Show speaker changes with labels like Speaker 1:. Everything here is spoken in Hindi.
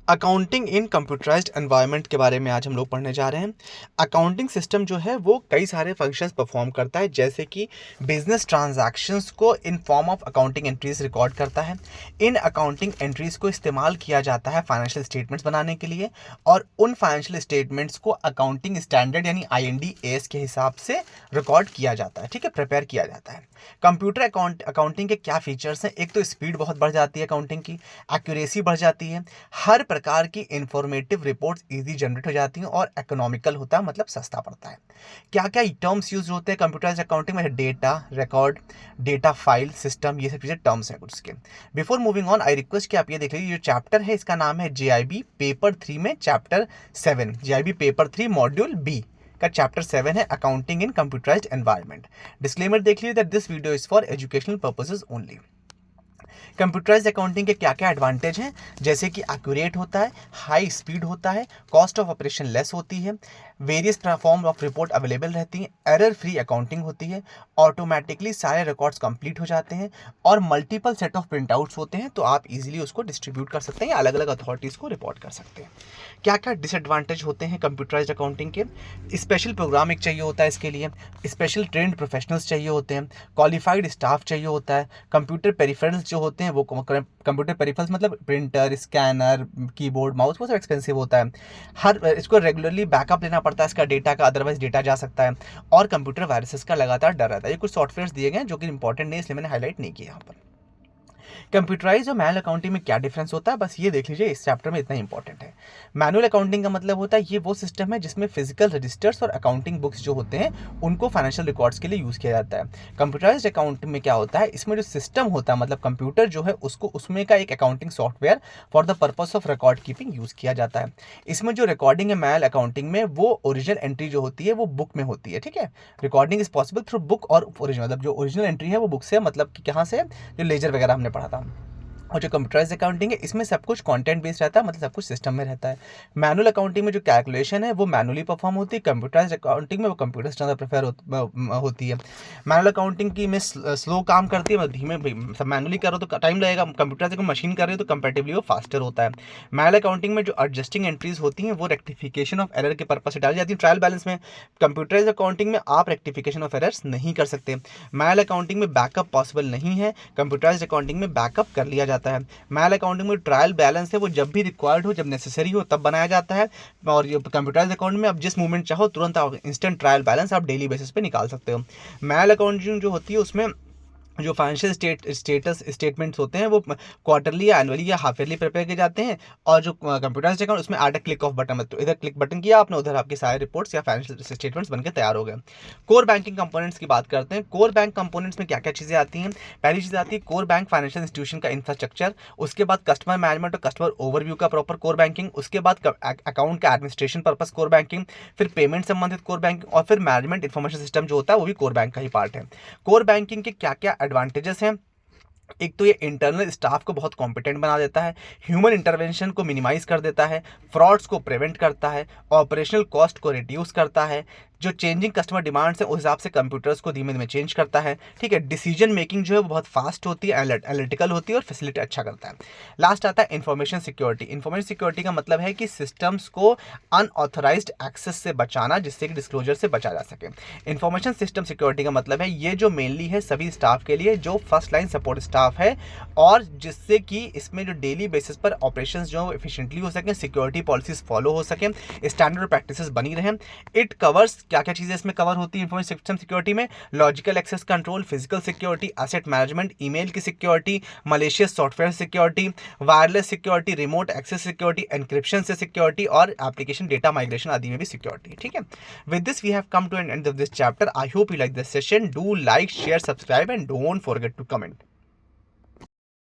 Speaker 1: अकाउंटिंग इन कंप्यूटराइज्ड एनवायरनमेंट के बारे में आज हम लोग पढ़ने जा रहे हैं। अकाउंटिंग सिस्टम जो है वो कई सारे फंक्शंस परफॉर्म करता है, जैसे कि बिजनेस ट्रांजैक्शंस को in form of accounting entries record करता है। इन अकाउंटिंग एंट्रीज को इस्तेमाल किया जाता है फाइनेंशियल स्टेटमेंट्स बनाने के लिए, और उन फाइनेंशियल स्टेटमेंट्स को अकाउंटिंग स्टैंडर्ड यानी IND-AS के हिसाब से रिकॉर्ड किया जाता है, ठीक है, प्रिपेयर किया जाता है। कंप्यूटर अकाउंटिंग के क्या फीचर्स हैं? एक तो स्पीड बहुत बढ़ जाती है अकाउंटिंग की, एक्यूरेसी बढ़ जाती है, हर प्रकार की इंफॉर्मेटिव रिपोर्ट्स इजी जनरेट हो जाती हैं, और इकोनॉमिकल होता है, मतलब सस्ता पड़ता है। क्या क्या टर्म्स यूज होते हैं कंप्यूटराइज्ड अकाउंटिंग में? Data, record, data file, system, ये सब चीज़ें टर्म्स हैं कुछ के। Before moving on, I request कि आप ये देख लीजिए, जो चैप्टर है इसका नाम है JIB पेपर 3 में chapter 7, JIB paper 3 module B का चैप्टर 7 है अकाउंटिंग इन कंप्यूटराइज्ड एनवायरनमेंट। डिस्क्लेमर देख लीजिए that this video is for educational purposes only. Computerised accounting के क्या क्या एडवांटेज हैं? जैसे कि एक्यूरेट होता है, हाई स्पीड होता है, कॉस्ट ऑफ ऑपरेशन लेस होती है, various form of report available रहती हैं, एरर फ्री अकाउंटिंग होती है, ऑटोमेटिकली सारे रिकॉर्ड्स कंप्लीट हो जाते हैं, और मल्टीपल सेट ऑफ प्रिंटआउट्स होते हैं, तो आप इजीली उसको डिस्ट्रीब्यूट कर सकते हैं या अलग अलग अथॉरिटीज़ को रिपोर्ट कर सकते हैं। क्या क्या डिसएडवांटेज होते हैं कंप्यूटराइज्ड अकाउंटिंग के? स्पेशल प्रोग्राम एक चाहिए होता है इसके लिए, स्पेशल ट्रेंड प्रोफेशनल्स चाहिए होते हैं, क्वालिफाइड स्टाफ चाहिए होता है, कंप्यूटर पेरिफेरल्स जो होते हैं वो कंप्यूटर पेरिफेरल्स मतलब प्रिंटर, स्कैनर, कीबोर्ड, माउस, वो सब एक्सपेंसिव होता है। हर इसको रेगुलरली बैकअप लेना पड़ता है इसका डेटा का, अदरवाइज डेटा जा सकता है, और कंप्यूटर वायरसेस का लगातार डर रहता है। ये कुछ सॉफ्टवेयर दिए गए हैं जो कि इंपॉर्टेंट नहीं, इसलिए मैंने हाईलाइट नहीं किया यहाँ पर। कंप्यूटराइज और मैनुअल अकाउंटिंग में क्या डिफरेंस होता है, बस ये देख लीजिए, इस चैप्टर में इतना इंपॉर्टेंट है। मैनुअल अकाउंटिंग का मतलब होता है ये वो सिस्टम है जिसमें फिजिकल रजिस्टर्स और अकाउंटिंग बुक्स जो होते हैं उनको फाइनेंशियल रिकॉर्ड्स के लिए यूज़ किया जाता है। कंप्यूटराइज अकाउंटिंग में क्या होता है, इसमें जो सिस्टम होता है, मतलब कंप्यूटर जो है उसको, उसमें का एक accounting software for the purpose of record keeping use किया जाता है। इसमें जो रिकॉर्डिंग है मैनुअल अकाउंटिंग में, वो ओरिजिनल एंट्री जो होती है वो बुक में होती है, ठीक है। Recording is possible through book और ओरिजिनल, मतलब जो ओरिजिनल एंट्री है वो बुक से, मतलब कि कहाँ से, जो लेजर वगैरह हमने पढ़ा था। और जो कंप्यूटराइज्ड अकाउंटिंग है इसमें सब कुछ कंटेंट बेस्ड रहता है, मतलब सब कुछ सिस्टम में रहता है। मैनुअल अकाउंटिंग में जो कैलकुलेशन है वो मैनुअली परफॉर्म होती है, कंप्यूटराइज्ड अकाउंटिंग में वो कंप्यूटर से ज़्यादा प्रेफर होती है। मैनुअल अकाउंटिंग की में स्लो काम करती है, मतलब धीमे, सब मैनुअली करो तो टाइम लगेगा, कंप्यूटर से मशीन कर रही है तो कंपेरेटिवली वो फास्टर होता है। मैनुअल अकाउंटिंग में जो एडजस्टिंग एंट्रीज होती हैं वो रेक्टिफिकेशन ऑफ एरर के पर्पज से डाली जाती है ट्रायल बैलेंस में। कंप्यूटराइज्ड अकाउंटिंग में आप रेक्टिफिकेशन ऑफ एरर्स नहीं कर सकते। मैनुअल अकाउंटिंग में बैकअप पॉसिबल नहीं है, कंप्यूटराइज्ड अकाउंटिंग में बैकअप कर लिया जाता है। मैनुअल अकाउंटिंग में ट्रायल बैलेंस है वो जब भी रिक्वायर्ड हो, जब नेसेसरी हो तब बनाया जाता है, और ये कंप्यूटराइज्ड अकाउंट में आप जिस मोमेंट चाहो तुरंत आप इंस्टेंट ट्रायल बैलेंस आप डेली बेसिस पे निकाल सकते हो। मैनुअल अकाउंटिंग जो होती है उसमें जो फाइनेंशियल स्टेटस स्टेटमेंट्स होते हैं वो क्वार्टरली या एनुअली या हाफ ईयरली प्रिपेयर किए जाते हैं, और जो कंप्यूटराइज्ड अकाउंट उसमें add a click off button, तो इधर क्लिक बटन किया आपने, उधर आपके सारे रिपोर्ट्स या फाइनेंशियल स्टेटमेंट्स बनकर तैयार हो गए। कोर बैंकिंग कंपोनेंट्स की बात करते हैं। कोर बैंक कंपोनेंट्स में क्या क्या चीज़ें आती हैं? पहली चीज़ आती है कोर बैंक फाइनेंशियल इंस्टीट्यूशन का इंफ्रास्ट्रक्चर, उसके बाद कस्टमर मैनेजमेंट और कस्टमर ओवरव्यू का प्रॉपर कोर बैंकिंग, उसके बाद अकाउंट का एडमिनिस्ट्रेशन पर्पस कोर बैंकिंग, फिर पेमेंट संबंधित कोर बैंकिंग, और फिर मैनेजमेंट इन्फॉर्मेशन सिस्टम जो होता है वो भी कोर बैंक का ही पार्ट है। कोर बैंकिंग के क्या क्या एडवांटेजेस हैं? एक तो ये इंटरनल स्टाफ को बहुत कॉम्पिटेंट बना देता है, ह्यूमन इंटरवेंशन को मिनिमाइज कर देता है, फ्रॉड्स को प्रिवेंट करता है, ऑपरेशनल कॉस्ट को रिड्यूस करता है, जो चेंजिंग कस्टमर डिमांड्स है उस हिसाब से कंप्यूटर्स को धीमे धीमे चेंज करता है, ठीक है। डिसीजन मेकिंग जो है वो बहुत फास्ट होती है, एनालिटिकल होती है, और फैसिलिटी अच्छा करता है। लास्ट आता है इन्फॉर्मेशन सिक्योरिटी। इन्फॉर्मेशन सिक्योरिटी का मतलब है कि सिस्टम्स को अनऑथराइज्ड एक्सेस से बचाना, जिससे कि डिस्क्लोजर से बचा जा सके। इन्फॉर्मेशन सिस्टम सिक्योरिटी का मतलब है ये जो मेनली है सभी स्टाफ के लिए, जो फर्स्ट लाइन सपोर्ट स्टाफ है, और जिससे कि इसमें जो डेली बेसिस पर ऑपरेशन जो एफिशिएंटली हो सके, सिक्योरिटी पॉलिसीज फॉलो हो सके, स्टैंडर्ड प्रैक्टिसेस बनी रहें। इट कवर्स क्या क्या चीज़ें इसमें कवर होती है इंफॉर्मेशन सिस्टम सिक्योरिटी में? Logical access control, physical security, asset management, email की security, malicious software security, wireless security, remote access security, encryption से सिक्योरिटी, और एप्लीकेशन डेटा माइग्रेशन आदि में भी सिक्योरिटी, ठीक है। With this we have come to an end of this chapter. I hope you like this session. Do like, share, subscribe and don't forget to comment.